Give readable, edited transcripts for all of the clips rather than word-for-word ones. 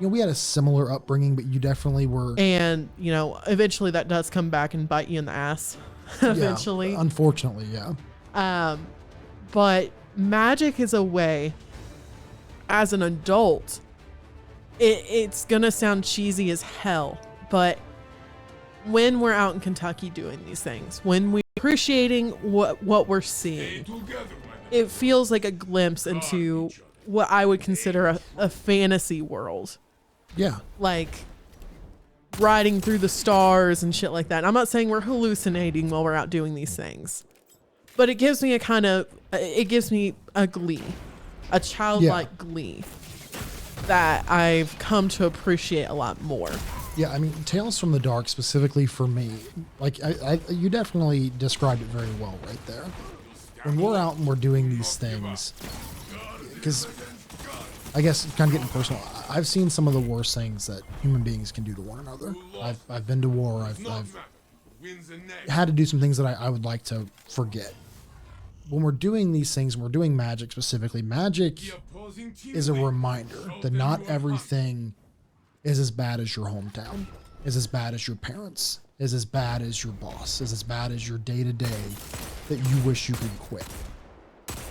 we had a similar upbringing, but you definitely were. And, eventually that does come back and bite you in the ass. Eventually. Yeah, unfortunately, yeah. But magic is a way, as an adult, it's going to sound cheesy as hell, but when we're out in Kentucky doing these things, when we're appreciating what we're seeing, it feels like a glimpse into what I would consider a fantasy world. Yeah. Like riding through the stars and shit like that. I'm not saying we're hallucinating while we're out doing these things, but it gives me a glee, a childlike glee that I've come to appreciate a lot more. Yeah, I mean, Tales from the Dark specifically for me, like you definitely described it very well right there. When we're out and we're doing these things, because I guess kind of getting personal, I've seen some of the worst things that human beings can do to one another. I've been to war. I've had to do some things that I would like to forget. When we're doing these things, we're doing magic specifically. Magic is a reminder that not everything is as bad as your hometown, is as bad as your parents, is as bad as your boss, is as bad as your day-to-day that you wish you could quit.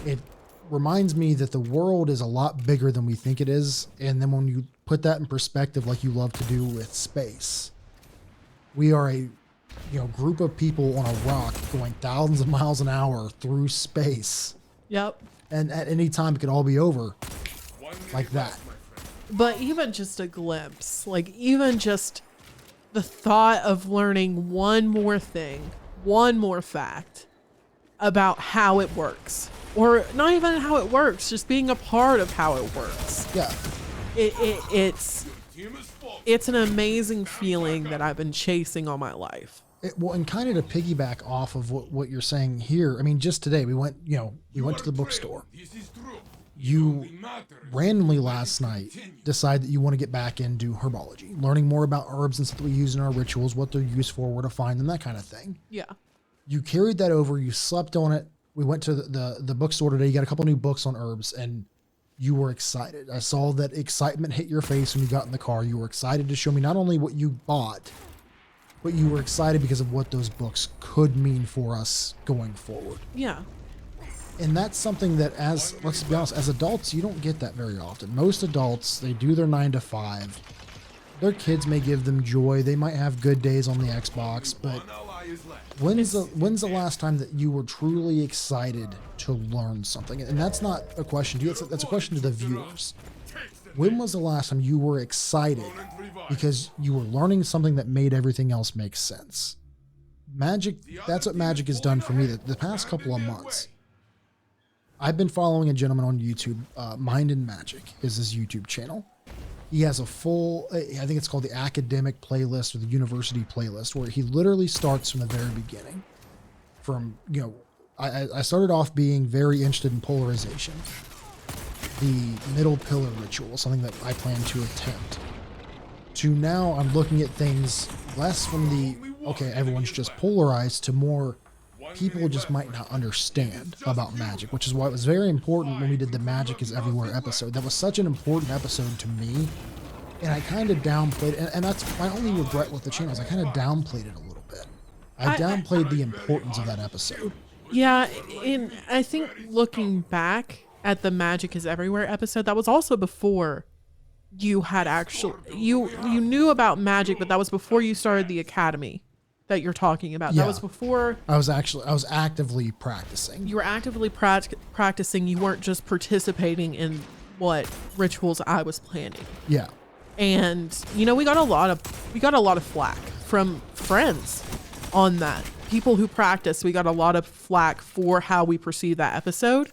It reminds me that the world is a lot bigger than we think it is. And then when you put that in perspective, like you love to do with space, we are a group of people on a rock going thousands of miles an hour through space. Yep. And at any time it could all be over like that. But even just a glimpse, like even just the thought of learning one more thing, one more fact about how it works, or not even how it works, just being a part of how it works. Yeah. It's an amazing feeling that I've been chasing all my life. Well, and kind of to piggyback off of what you're saying here, I mean, just today we went to the bookstore. You randomly last night decide that you want to get back into herbology, learning more about herbs and stuff that we use in our rituals, what they're used for, where to find them, that kind of thing. Yeah. You carried that over, you slept on it. We went to the bookstore today. You got a couple new books on herbs and you were excited. I saw that excitement hit your face when you got in the car. You were excited to show me not only what you bought, but you were excited because of what those books could mean for us going forward. Yeah. And that's something that let's be honest, as adults, you don't get that very often. Most adults, they do their 9 to 5. Their kids may give them joy. They might have good days on the Xbox, but when's the last time that you were truly excited to learn something? And that's not a question to you. That's a question to the viewers. When was the last time you were excited because you were learning something that made everything else make sense? Magic, that's what magic has done for me the past couple of months. I've been following a gentleman on YouTube, Mind and Magic is his YouTube channel. He has a full, I think it's called the academic playlist or the university playlist, where he literally starts from the very beginning. From, I started off being very interested in polarization. The middle pillar ritual, something that I plan to attempt. To now I'm looking at things less from everyone's just polarized, to more people just might not understand about magic, which is why it was very important when we did the Magic is Everywhere episode. That was such an important episode to me, and I kind of downplayed it, and that's my only regret with the channel is I kind of downplayed it a little bit. I downplayed the importance of that episode. Yeah, and I think looking back at the Magic is Everywhere episode, that was also before you had you knew about magic, but that was before you started the academy that you're talking about. Yeah. That was before I was actively practicing. you were actively practicing. You weren't just participating in what rituals I was planning. Yeah. And we got a lot of flack from friends on that. People who practice, we got a lot of flack for how we perceive that episode,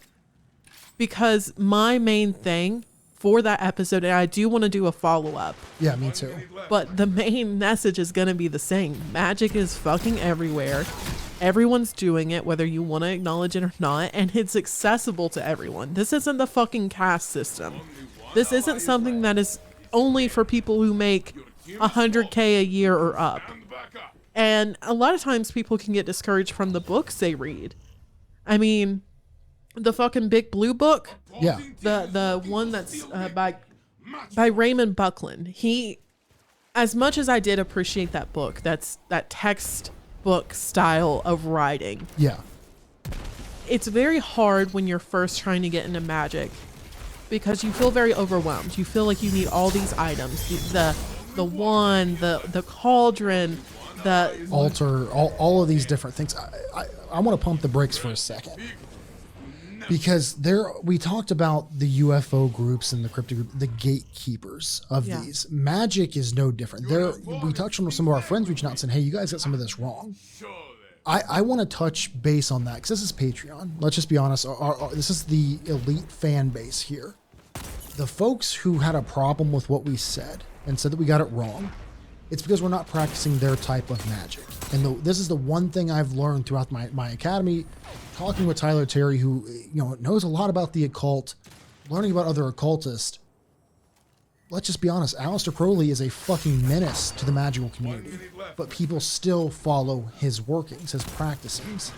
because my main thing for that episode, and I do want to do a follow-up. Yeah, me too. But the main message is going to be the same. Magic is fucking everywhere. Everyone's doing it, whether you want to acknowledge it or not, and it's accessible to everyone. This isn't the fucking caste system. This isn't something that is only for people who make $100K a year or up. And a lot of times people can get discouraged from the books they read. I mean, the fucking Big Blue Book. Yeah. The one that's by by Raymond Buckland. He, as much as I did appreciate that book, that's that textbook style of writing. Yeah. It's very hard when you're first trying to get into magic because you feel very overwhelmed. You feel like you need all these items, the wand, the cauldron, the Altar, all of these different things. I want to pump the brakes for a second. Because we talked about the UFO groups and the cryptic group, the gatekeepers of these. Magic is no different. We touched on some of our friends reaching out and saying, hey, you guys got some of this wrong. I want to touch base on that because this is Patreon. Let's just be honest. This is the elite fan base here. The folks who had a problem with what we said and said that we got it wrong, it's because we're not practicing their type of magic. And this is the one thing I've learned throughout my academy, talking with Tyler Terry, who knows a lot about the occult, learning about other occultists. Let's just be honest, Aleister Crowley is a fucking menace to the magical community, but people still follow his workings, his practicings.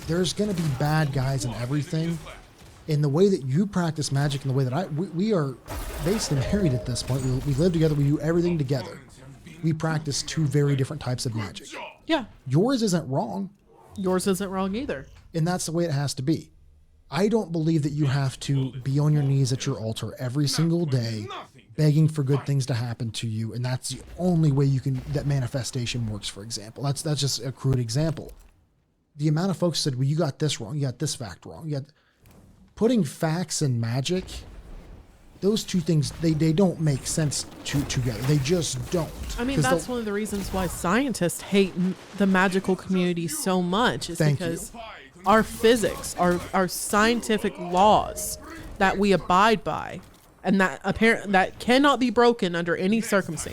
There's going to be bad guys in everything. In the way that you practice magic and the way that we are basically married at this point. We live together, we do everything together. We practice two very different types of magic. Yeah. Yours isn't wrong. Yours isn't wrong either. And that's the way it has to be. I don't believe that you have to be on your knees at your altar every single day, begging for good things to happen to you. And that's the only way that manifestation works, for example. That's just a crude example. The amount of folks said, well, you got this wrong. You got this fact wrong. Putting facts and magic, those two things, they don't make sense together. They just don't. I mean, that's one of the reasons why scientists hate the magical community so much is because our physics, our scientific laws that we abide by, and that cannot be broken under any circumstance.